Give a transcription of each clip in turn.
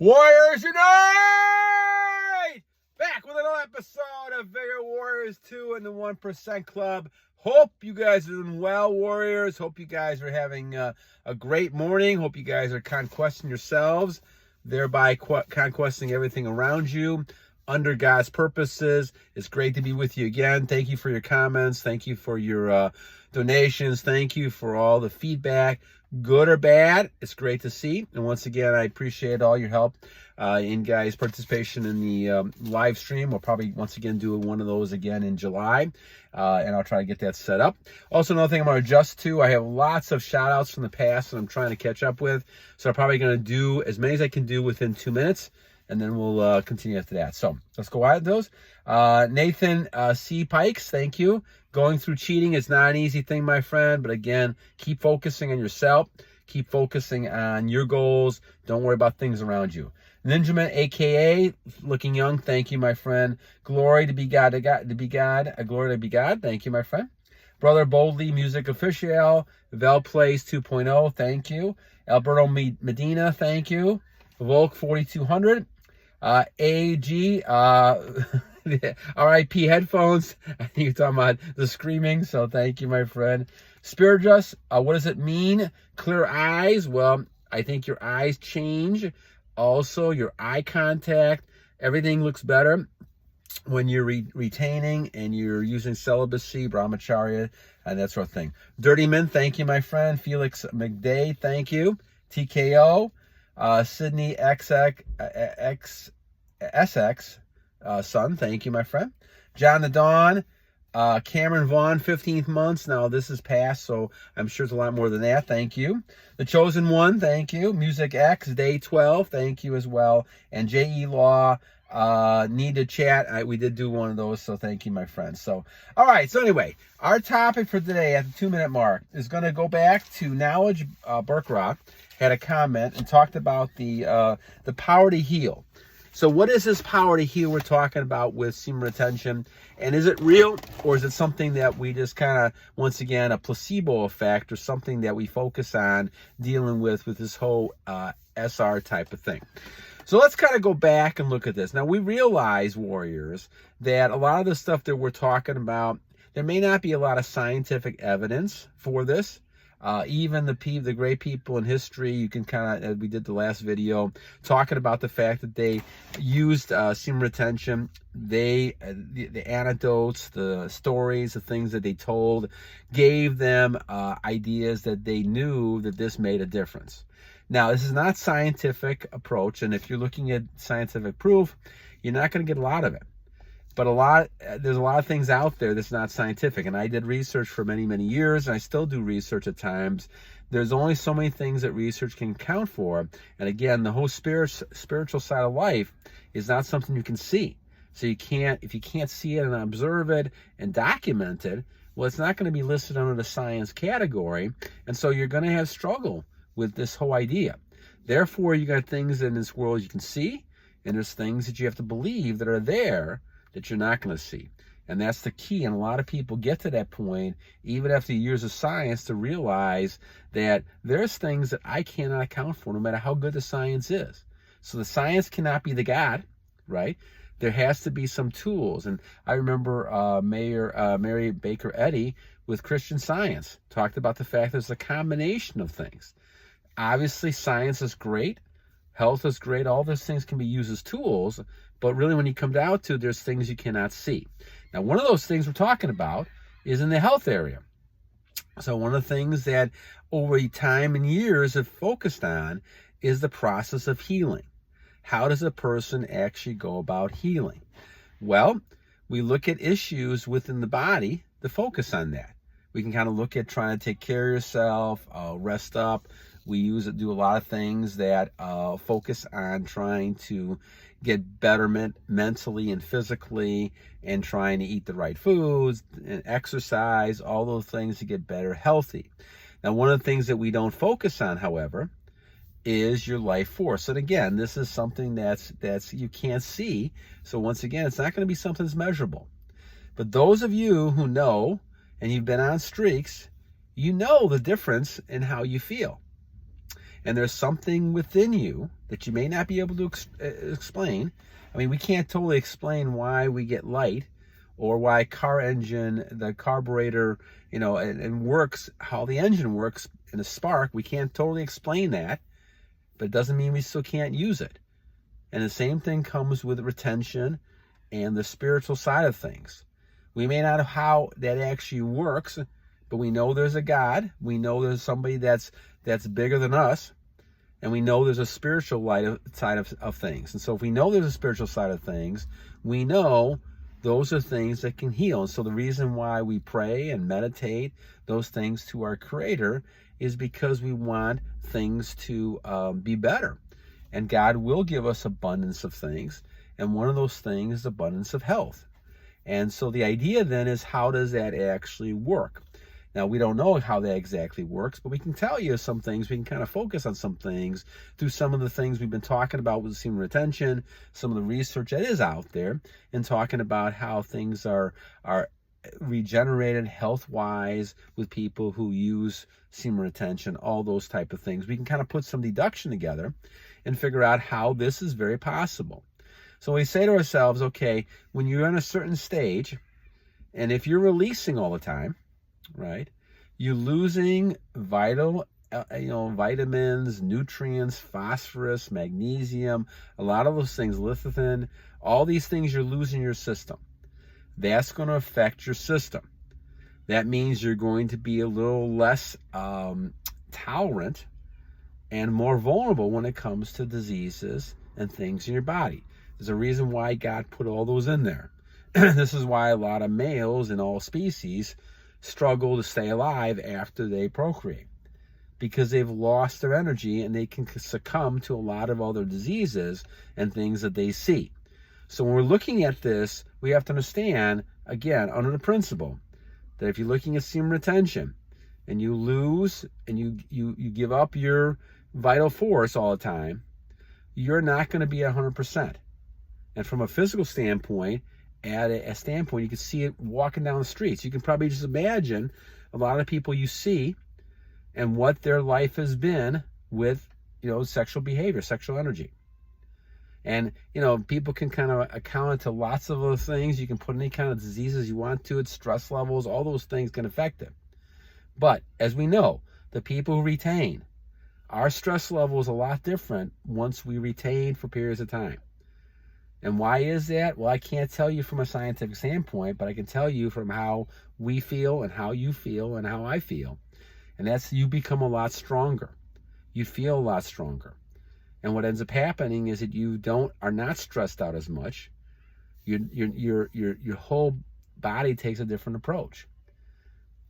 Warriors Unite! Back with another episode of Vigor Warriors 2 and the 1% Club. Hope you guys are doing well, Warriors. Hope you guys are having a great morning. Hope you guys are conquesting yourselves, thereby conquesting everything around you under God's purposes. It's great to be with you again. Thank you for your comments. Thank you for your donations. Thank you for all the feedback, good or bad. It's great to see. And once again, I appreciate all your help in guys' participation in the live stream. We'll probably once again do one of those again in July, and I'll try to get that set up. Also, another thing I'm going to adjust to, I have lots of shout outs from the past that I'm trying to catch up with. So I'm probably going to do as many as I can do within 2 minutes, and then we'll continue after that. So let's go at those. Nathin Sijpkes, thank you. Going through cheating is not an easy thing, my friend. But again, keep focusing on yourself. Keep focusing on your goals. Don't worry about things around you. Ninjaman AKA, looking young. Thank you, my friend. Glory to be God. Glory to be God. Thank you, my friend. Brother Boldly, Musick official. Vel Plays 2.0. Thank you. Alberto Medina. Thank you. Volk 4200. AG. RIP headphones. I think you're talking about the screaming, so thank you, my friend. Spiritus, what does it mean? Clear eyes. Well, I think your eyes change. Also, your eye contact. Everything looks better when you're retaining and you're using celibacy, brahmacharya, and that sort of thing. Dirty Men, thank you, my friend. Felix mcdade, thank you. TKO. Sydneysxmson, thank you, my friend. Jon the Dawn, Cameron Vaughn, 15th months. Now, this is past, so I'm sure it's a lot more than that. Thank you. The Chosen One, thank you. Musick X, day 12, thank you as well. And J.E.Law, need to chat. We did do one of those, so thank you, my friend. So, all right. So anyway, our topic for today at the 2-minute mark is going to go back to Knowledge Berakah. Had a comment and talked about the power to heal. So what is this power to heal we're talking about with semen retention? And is it real, or is it something that we just kind of, once again, a placebo effect, or something that we focus on dealing with this whole SR type of thing? So let's kind of go back and look at this. Now, we realize, Warriors, that a lot of the stuff that we're talking about, there may not be a lot of scientific evidence for this. Even the great people in history, you can kind of, we did the last video, talking about the fact that they used semen retention. The anecdotes, the stories, the things that they told, gave them ideas that they knew that this made a difference. Now, this is not scientific approach, and if you're looking at scientific proof, you're not going to get a lot of it. But there's a lot of things out there that's not scientific. And I did research for many, many years, and I still do research at times. There's only so many things that research can account for. And again, the whole spiritual side of life is not something you can see. So if you can't see it and observe it and document it, well, it's not going to be listed under the science category. And so you're going to have struggle with this whole idea. Therefore, you got things in this world you can see, and there's things that you have to believe that are there that you're not going to see. And that's the key. And a lot of people get to that point, even after years of science, to realize that there's things that I cannot account for, no matter how good the science is. So the science cannot be the God, right? There has to be some tools. And I remember Mary Baker Eddy with Christian Science talked about the fact there's a combination of things. Obviously, science is great. Health is great. All those things can be used as tools. But really, when you come down to, there's things you cannot see. Now, one of those things we're talking about is in the health area. So one of the things that over time and years have focused on is the process of healing. How does a person actually go about healing? Well, we look at issues within the body to focus on that. We can kind of look at trying to take care of yourself, rest up. We do a lot of things that focus on trying to get betterment mentally and physically, and trying to eat the right foods and exercise, all those things to get better healthy. Now, one of the things that we don't focus on, however, is your life force. And again, this is something that's you can't see. So once again, it's not going to be something that's measurable. But those of you who know, and you've been on streaks, you know the difference in how you feel. and there's something within you that you may not be able to explain. I mean, we can't totally explain why we get light, or why car engine, the carburetor, and works, how the engine works in a spark. We can't totally explain that, but it doesn't mean we still can't use it. And the same thing comes with retention and the spiritual side of things. We may not know how that actually works, but we know there's a God. We know there's somebody that's bigger than us. And we know there's a spiritual side of things. And so if we know there's a spiritual side of things, we know those are things that can heal. And so the reason why we pray and meditate those things to our Creator is because we want things to be better. And God will give us abundance of things. And one of those things is abundance of health. And so the idea then is, how does that actually work? Now, we don't know how that exactly works, but we can tell you some things. We can kind of focus on some things through some of the things we've been talking about with semen retention, some of the research that is out there, and talking about how things are regenerated health-wise with people who use semen retention, all those type of things. We can kind of put some deduction together and figure out how this is very possible. So we say to ourselves, okay, when you're in a certain stage, and if you're releasing all the time, right, you're losing vital, vitamins, nutrients, phosphorus, magnesium, a lot of those things, lecithin, all these things you're losing in your system. That's going to affect your system. That means you're going to be a little less tolerant and more vulnerable when it comes to diseases and things in your body. There's a reason why God put all those in there. This is why a lot of males in all species struggle to stay alive after they procreate, because they've lost their energy and they can succumb to a lot of other diseases and things that they see. So when we're looking at this, we have to understand, again, under the principle that if you're looking at semen retention and you lose and you give up your vital force all the time, you're not going to be 100%. And from a physical standpoint, at a standpoint, you can see it walking down the streets. You can probably just imagine a lot of people you see and what their life has been with, sexual behavior, sexual energy. And, people can kind of account to lots of other things. You can put any kind of diseases you want to it, stress levels, all those things can affect it. But as we know, the people who retain, our stress level is a lot different once we retain for periods of time. And why is that? Well, I can't tell you from a scientific standpoint, but I can tell you from how we feel and how you feel and how I feel. And that's, you become a lot stronger. You feel a lot stronger. And what ends up happening is that you are not stressed out as much. Your whole body takes a different approach.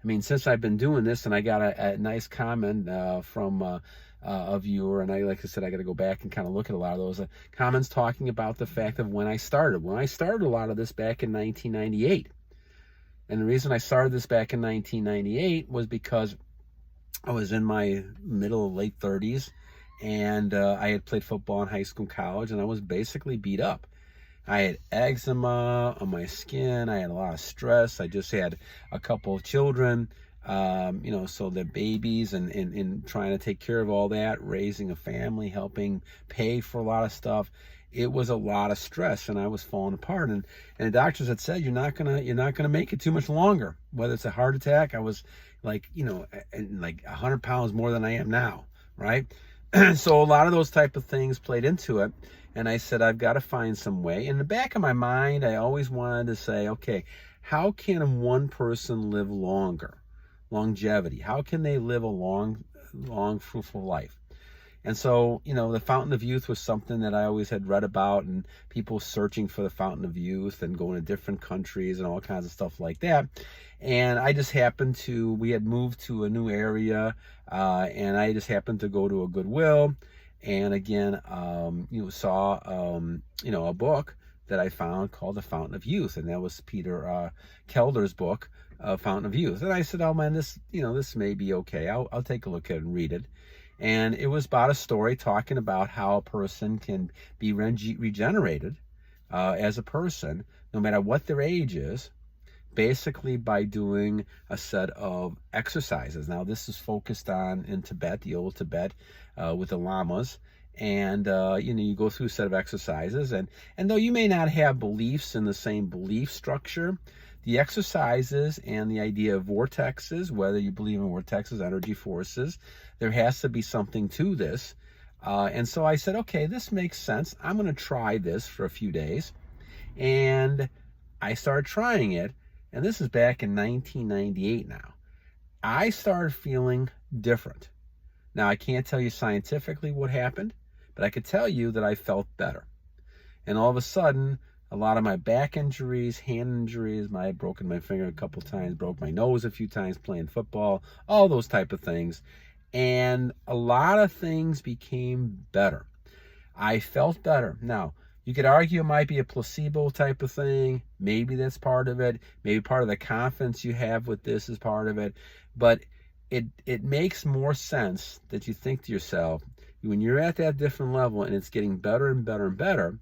I mean, since I've been doing this, and I got a nice comment from a viewer, and like I said, I got to go back and kind of look at a lot of those comments talking about the fact of when I started. When I started a lot of this back in 1998. And the reason I started this back in 1998 was because I was in my middle, late 30s, and I had played football in high school and college, and I was basically beat up. I had eczema on my skin. I had a lot of stress. I just had a couple of children, so the babies and trying to take care of all that, raising a family, helping pay for a lot of stuff. It was a lot of stress, and I was falling apart. And the doctors had said, you're not gonna make it too much longer. Whether it's a heart attack, I was like 100 pounds more than I am now, right? So a lot of those type of things played into it. And I said, I've got to find some way. In the back of my mind, I always wanted to say, okay, how can one person live longer? Longevity. How can they live a long, fruitful life? And so, the Fountain of Youth was something that I always had read about, and people searching for the Fountain of Youth and going to different countries and all kinds of stuff like that. And I just happened to, we had moved to a new area, and I just happened to go to a Goodwill. And again, saw, a book that I found called The Fountain of Youth. And that was Peter Kelder's book, Fountain of Youth. And I said, oh man, this may be okay. I'll take a look at it and read it. And it was about a story talking about how a person can be regenerated as a person, no matter what their age is, basically by doing a set of exercises. Now, this is focused on in Tibet, the old Tibet, with the lamas. And, you go through a set of exercises. And though you may not have beliefs in the same belief structure, the exercises and the idea of vortexes, whether you believe in vortexes, energy forces, there has to be something to this. And so I said, okay, this makes sense. I'm going to try this for a few days. And I started trying it. And this is back in 1998 now. I started feeling different. Now, I can't tell you scientifically what happened, but I could tell you that I felt better. And all of a sudden, a lot of my back injuries, hand injuries, I had broken my finger a couple times, broke my nose a few times playing football, all those type of things. And a lot of things became better. I felt better. Now, you could argue it might be a placebo type of thing. Maybe that's part of it. Maybe part of the confidence you have with this is part of it. But it makes more sense that you think to yourself, when you're at that different level and it's getting better and better and better,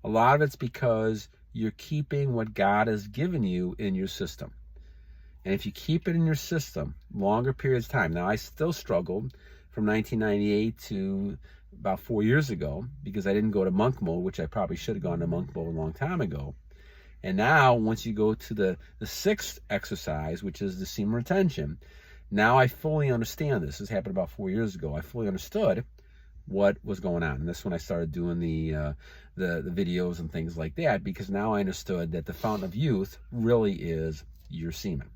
a lot of it's because you're keeping what God has given you in your system. And if you keep it in your system longer periods of time. Now, I still struggled from 1998 to about 4 years ago because I didn't go to monk mode, which I probably should have gone to monk mode a long time ago. And now, once you go to the sixth exercise, which is the Semen Retention, now I fully understand this. This happened about 4 years ago. I fully understood what was going on. And that's when I started doing the videos and things like that, because now I understood that the fountain of youth really is your semen.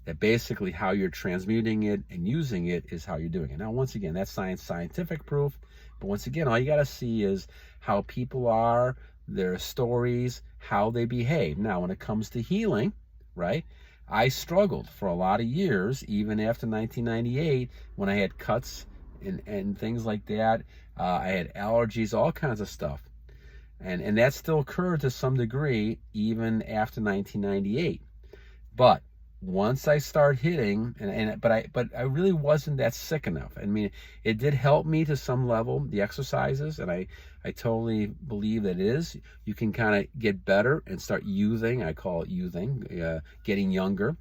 That basically how you're transmuting it and using it is how you're doing it. Now, once again, that's scientific proof. But once again, all you got to see is how people are, their stories, how they behave. Now, when it comes to healing, right, I struggled for a lot of years, even after 1998, when I had cuts and things like that. I had allergies, all kinds of stuff. And that still occurred to some degree, even after 1998. But once I started hitting, but I really wasn't that sick enough. I mean, it did help me to some level, the exercises, and I totally believe that it is. You can kind of get better and start youthing. I call it youthing, getting younger.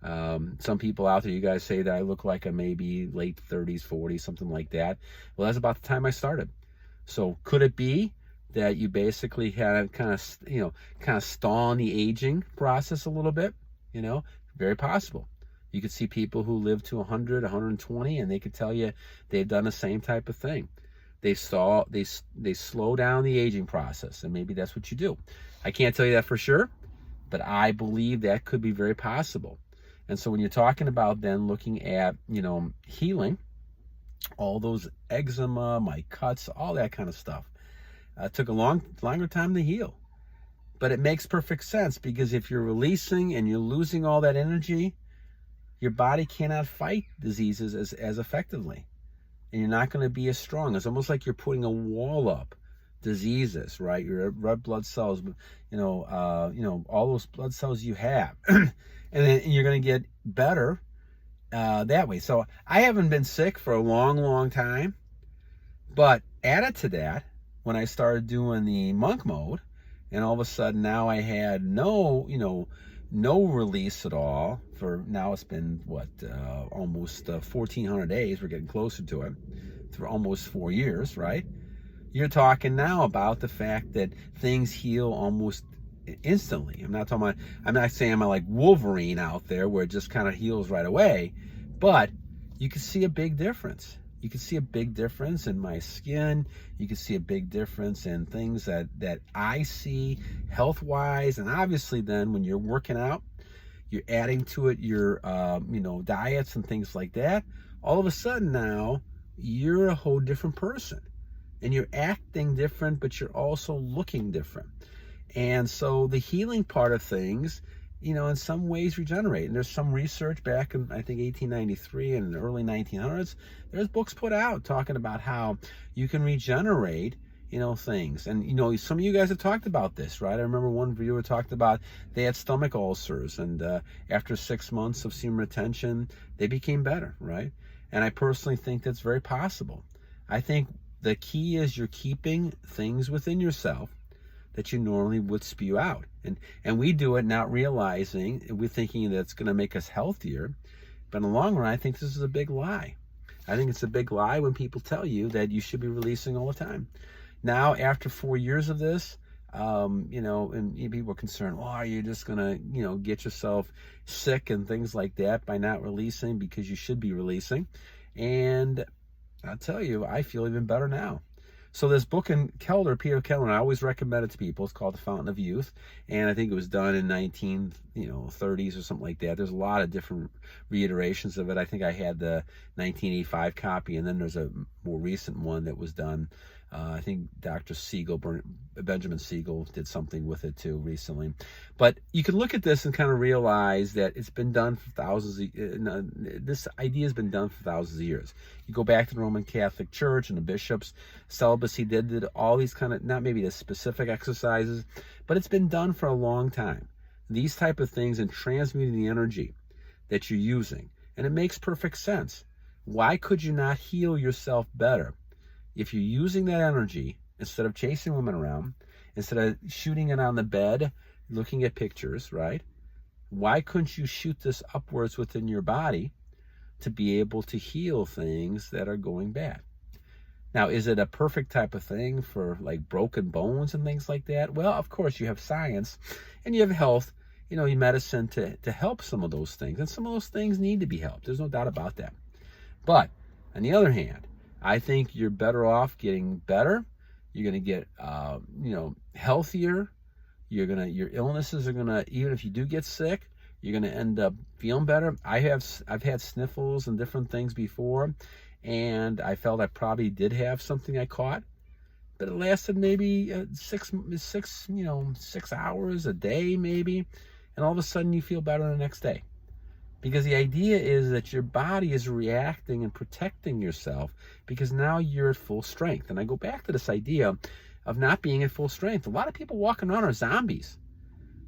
Some people out there, you guys say that I look like I'm maybe late 30s, 40s, something like that. Well, that's about the time I started. So could it be that you basically had kind of stall in the aging process a little bit? Very possible. You could see people who live to 100, 120, and they could tell you they've done the same type of thing. They slow down the aging process, and maybe that's what you do. I can't tell you that for sure, but I believe that could be very possible. And so when you're talking about then looking at, healing, all those eczema, my cuts, all that kind of stuff, took a longer time to heal. But it makes perfect sense, because if you're releasing and you're losing all that energy, your body cannot fight diseases as effectively. And you're not going to be as strong. It's almost like you're putting a wall up diseases, right? Your red blood cells, all those blood cells you have. And then you're going to get better that way. So I haven't been sick for a long, long time. But added to that, when I started doing the monk mode, and all of a sudden now I had no release at all for, now it's been, almost 1,400 days. We're getting closer to it, for almost 4 years, right? You're talking now about the fact that things heal almost instantly. I'm not saying I'm like Wolverine out there where it just kind of heals right away, but you can see a big difference. You can see a big difference in my skin. You can see a big difference in things that I see health-wise. And obviously then when you're working out, you're adding to it your, diets and things like that. All of a sudden now, you're a whole different person. And you're acting different, but you're also looking different. And so the healing part of things, in some ways regenerate. And there's some research back in, I think, 1893 and the early 1900s. There's books put out talking about how you can regenerate, things. And, some of you guys have talked about this, right? I remember one viewer talked about they had stomach ulcers, and after 6 months of semen retention, they became better, right? And I personally think that's very possible. I think the key is you're keeping things within yourself that you normally would spew out. And we do it not realizing, we're thinking that it's going to make us healthier. But in the long run, I think this is a big lie. I think it's a big lie when people tell you that you should be releasing all the time. Now, after 4 years of this, and people are concerned, well, are you just going to, get yourself sick and things like that by not releasing, because you should be releasing. And I'll tell you, I feel even better now. So this book in Peter Keller, I always recommend it to people. It's called The Fountain of Youth, and I think it was done in 1930s or something like that. There's a lot of different reiterations of it. I think I had the 1985 copy, and then there's a more recent one that was done. I think Dr. Benjamin Siegel did something with it too recently. But you can look at this and kind of realize that it's been done for this idea has been done for thousands of years. You go back to the Roman Catholic Church and the bishops, celibacy did all these kind of, not maybe the specific exercises, but it's been done for a long time. These type of things and transmuting the energy that you're using. And it makes perfect sense. Why could you not heal yourself better? If you're using that energy, instead of chasing women around, instead of shooting it on the bed, looking at pictures, right? Why couldn't you shoot this upwards within your body to be able to heal things that are going bad? Now, is it a perfect type of thing for like broken bones and things like that? Well, of course, you have science and you have health, your medicine to help some of those things. And some of those things need to be helped. There's no doubt about that. But on the other hand, I think you're better off getting better. You're going to get, healthier. Your illnesses are going to, even if you do get sick, you're going to end up feeling better. I've had sniffles and different things before, and I felt I probably did have something I caught, but it lasted maybe 6 hours a day maybe, and all of a sudden you feel better the next day. Because the idea is that your body is reacting and protecting yourself because now you're at full strength. And I go back to this idea of not being at full strength. A lot of people walking around are zombies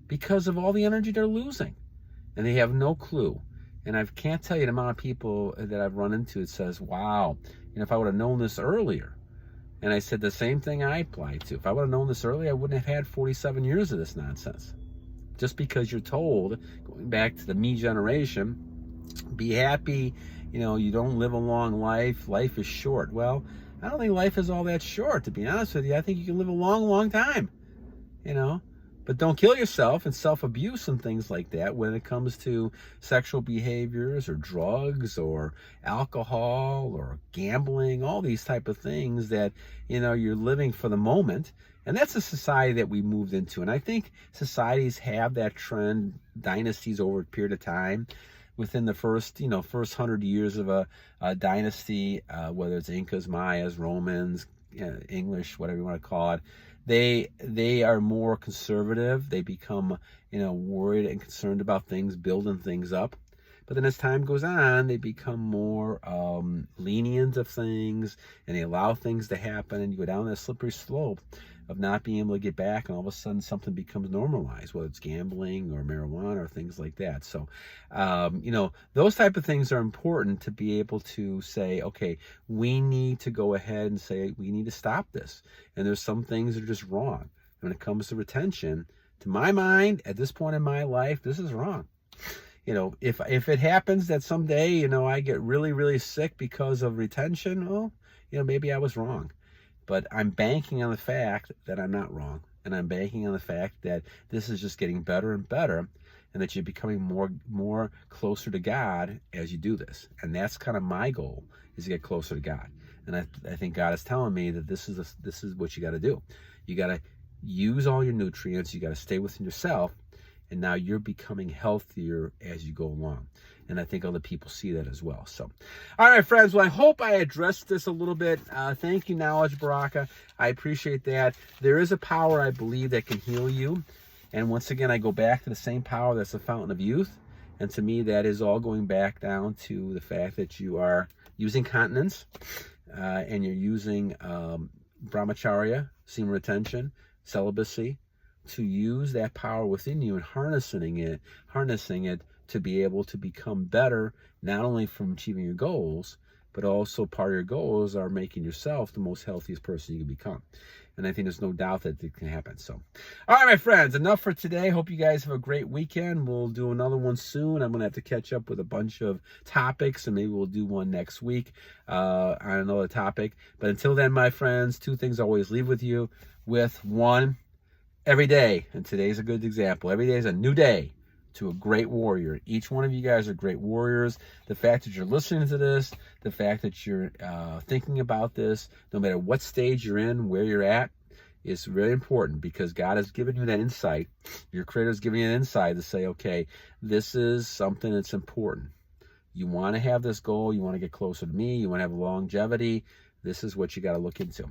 because of all the energy they're losing. And they have no clue. And I can't tell you the amount of people that I've run into that says, wow, if I would have known this earlier. And I said the same thing I applied to. If I would have known this earlier, I wouldn't have had 47 years of this nonsense. Just because you're told, going back to the me generation, be happy, you don't live a long life, life is short. Well, I don't think life is all that short, to be honest with you. I think you can live a long, long time, But don't kill yourself, and self-abuse and things like that when it comes to sexual behaviors or drugs or alcohol or gambling, all these type of things that, you're living for the moment. And that's a society that we moved into. And I think societies have that trend, dynasties over a period of time. Within the first 100 years of a dynasty, whether it's Incas, Mayas, Romans, English, whatever you want to call it, they are more conservative. They become, worried and concerned about things, building things up. But then as time goes on, they become more lenient of things, and they allow things to happen, and you go down that slippery slope of not being able to get back, and all of a sudden something becomes normalized, whether it's gambling or marijuana or things like that. So, those type of things are important to be able to say, okay, we need to go ahead and say, we need to stop this. And there's some things that are just wrong. When it comes to retention, to my mind, at this point in my life, this is wrong. If it happens that someday, I get really, really sick because of retention, well, maybe I was wrong. But I'm banking on the fact that I'm not wrong. And I'm banking on the fact that this is just getting better and better, and that you're becoming more closer to God as you do this. And that's kind of my goal, is to get closer to God. And I think God is telling me that this is what you got to do. You got to use all your nutrients. You got to stay within yourself. And now you're becoming healthier as you go along. And I think other people see that as well. So, all right, friends. Well, I hope I addressed this a little bit. Thank you, Knowledge Berakah. I appreciate that. There is a power, I believe, that can heal you. And once again, I go back to the same power that's the fountain of youth. And to me, that is all going back down to the fact that you are using continence, and you're using brahmacharya, semen retention, celibacy, to use that power within you and harnessing it to be able to become better, not only from achieving your goals, but also part of your goals are making yourself the most healthiest person you can become. And I think there's no doubt that it can happen. So, all right, my friends, enough for today. Hope you guys have a great weekend. We'll do another one soon. I'm going to have to catch up with a bunch of topics, and maybe we'll do one next week on another topic. But until then, my friends, two things I always leave with you with. One, every day, and today's a good example, every day is a new day to a great warrior. Each one of you guys are great warriors. The fact that you're listening to this, the fact that you're thinking about this, no matter what stage you're in, where you're at, is really important, because God has given you that insight. Your Creator has given you an insight to say, okay, this is something that's important. You want to have this goal. You want to get closer to me. You want to have longevity. This is what you got to look into.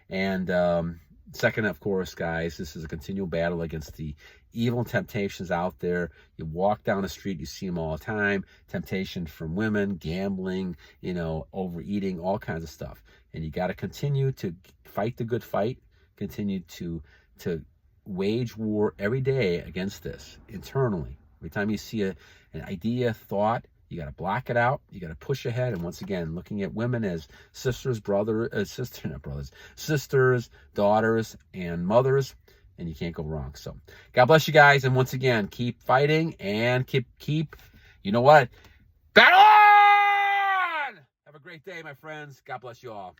And second, of course, guys, this is a continual battle against the evil temptations out there. You walk down the street, you see them all the time. Temptation from women, gambling, overeating, all kinds of stuff. And you got to continue to fight the good fight. Continue to wage war every day against this internally. Every time you see an idea, thought, you got to block it out. You got to push ahead. And once again, looking at women as sisters, sisters, daughters, and mothers, and you can't go wrong. So God bless you guys. And once again, keep fighting and keep, you know what? Battle on! Have a great day, my friends. God bless you all.